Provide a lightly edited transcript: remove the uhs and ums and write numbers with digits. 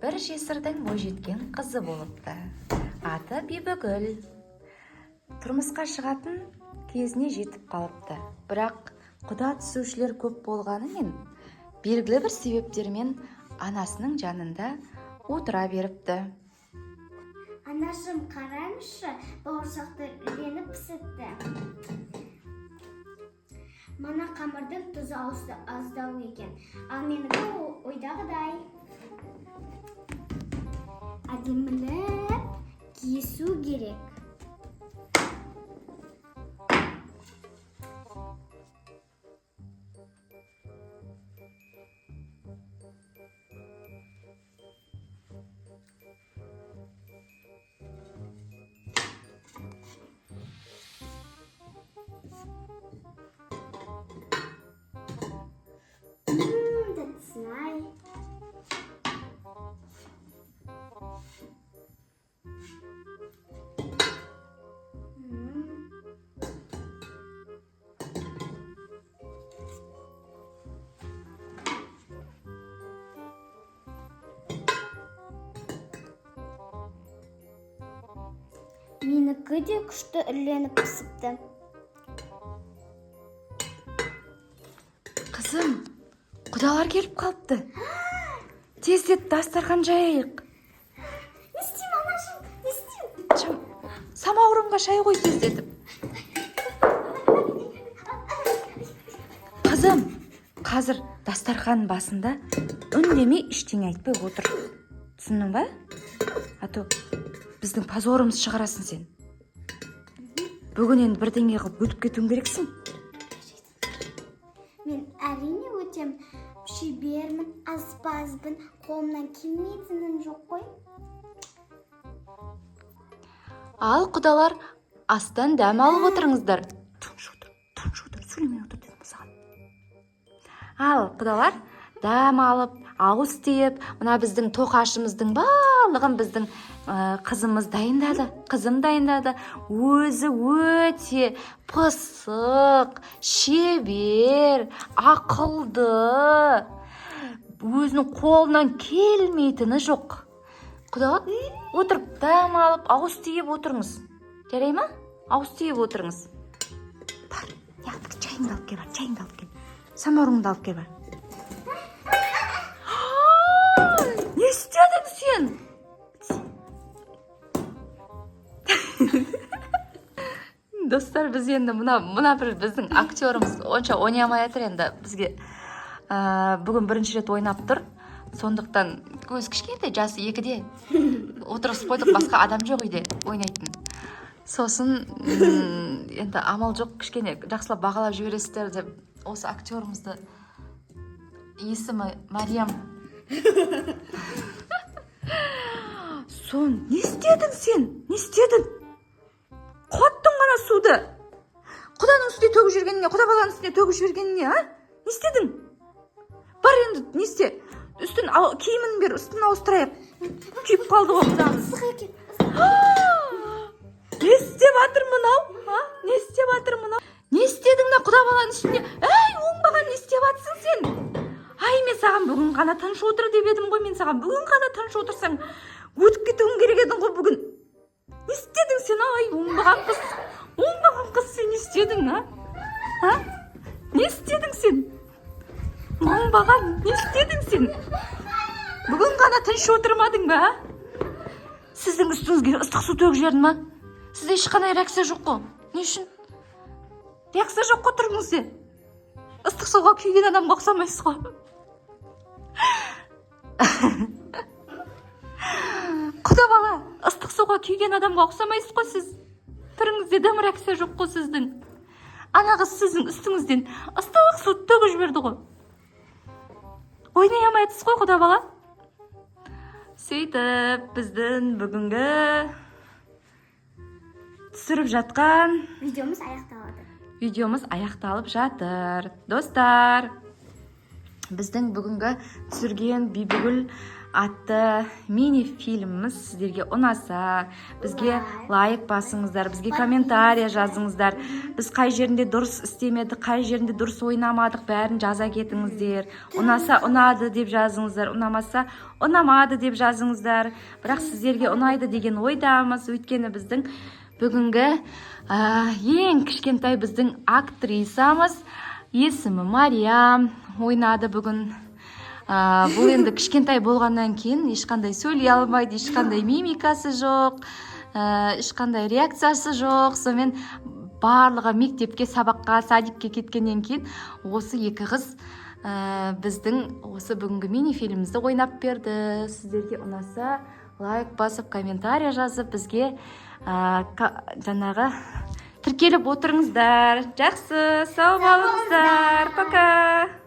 бір жесірдің бойжеткен қызы болыпты. Аты Бибігүл. Тұрмысқа шығатын кезіне жетіп қалыпты. Бірақ құда түсушілер көп болғанымен, белгілі бір себептермен анасының жанында отыра беріпті. Анашым, қараңызшы, бауырсақты үйреніп пісірді. Мана қамырдың тұзы аздау екен. Ал менікі ойдағыдай. Әдемілеп кесу керек. That's nice. Менікі де күшті үрленіп пісіпті. Қызым, құдалар келіп қалыпты. Тездет дастархан жайайық. Не істеймін, анашым, не істеймін? Самауырынға шай қой тездетіп. Қызым, қазір дастархан басында үндемей ештеңе айтпай отыр. Түсіндің ба? Ато біздің позорымыз шығарасың сен. Бүгін енді бірдеңе қылып өтіп кетуің керексің. Мен әрине өтем. Шебермін, аспазбын, қолымнан келмейтінім жоқ қой. Ал құдалар, астан дәм алып отырыңыздар. Тыныш отыр, сөйлемей отыр дедім саған. Ал құдалар, дәм алып, ауыз тиіп, мына біздің тоқашымыздың барлығын біздің қызымыз дайындады. Қызым дайындады. Өзі өте пысық, шебер, ақылды. Өзінің қолынан келмейтіні жоқ. Құдалар, отырып, дәм алып, ауыз тиіп отырыңыз. Жарай ма? Ауыз тиіп отырыңыз. Бар, чайыңды алып кел, чайыңды алып кел. Самаурынды алып кел, бар. Не істедің сен? Достар, біз енді мұна бір біздің актеріміз онша ойнамай жатыр енді бізге. Бүгін бірінші рет ойнап тұр. Сондықтан көз кішкентай, жасы 2-де. Отырғызып қойдық, басқа адам жоқ үйде ойнайтын. Сосын енді амал жоқ, кішкене жақсылап бағалап жібересіздер деп осы актерімізді, есімі Мариям. Сон, не істедің сен? Не істедің? Қоттың ғана суды. Құданың үстіне төгіп жүргеніне, құда баланың үстіне төгіп жүргеніне, а? Не істедің? Бар енді, не істе? Үстін киімін бер, үстін ауыстырайық. Күйіп қалды ғой құдамыз. Не істеп атыр мынау? Не істеп атыр мынау? Не істедің на құда баланың үстіне? Әй, оңбаған не істеп атсың сен? Ай, мен саған бүгін ғана тыныш отыр деп едім ғой, мен саған бүгін ғана тыныш отырсаң, өтіп кетуің керек едің ғой бүгін. Не істедің сен, ай, оңбаған қыз, сен не істедің, а? Не істедің сен? Оңбаған, не істедің сен? Бүгін ғана тыныш отырмадың ба? Сіздің үстіңізге ыстық су төгіп жібердім ма? Сізде ешқандай реакция жоқ қой. Не үшін? Реакция жоқ қой, тұрыңызде. Ыстық суға күйген адамға ұқсамайсыз ғой. Құда бала, ыстық суға күйген адамға ұқсамайсыз ғой сіз. Түріңізде дым реакция жоқ қой сіздің. Ана қыз сіздің үстіңізден ыстық су төгіп жіберді ғой. Ойнай алмайсыз ғой, құда бала. Сөйтіп, біздің бүгінгі түсіріп жатқан видеомыз аяқталып жатыр. Достар, біздің бүгінгі түсірген Бибігүл атты мини фильміміз сіздерге ұнаса, бізге лайк басыңыздар, бізге комментария жазыңыздар. Біз қай жерінде дұрыс істемедік, қай жерінде дұрыс ойнамадық, бәрін жаза кетіңіздер. Ұнаса ұнады деп жазыңыздар, ұнамаса ұнамады деп жазыңыздар. Бірақ сіздерге ұнайды деген ойдамыз, өйткені біздің бүгінгі ең кішкентай біздің актрисамыз, есімі Мариям, ойнады бүгін. Бұл енді кішкентай болғаннан кейін ешқандай сөйлей алмайды, ешқандай мимикасы жоқ, ешқандай реакциясы жоқ. Сонымен барлығы мектепке, сабаққа, садикке кеткеннен кейін осы екі қыз біздің осы бүгінгі мини-фильмімізді ойнап берді. Сіздерге ұнаса, лайк басып, комментария жазып, бізге жаңағы тіркеліп отырыңыздар. Жақсы, сау болыңыздар. Пока.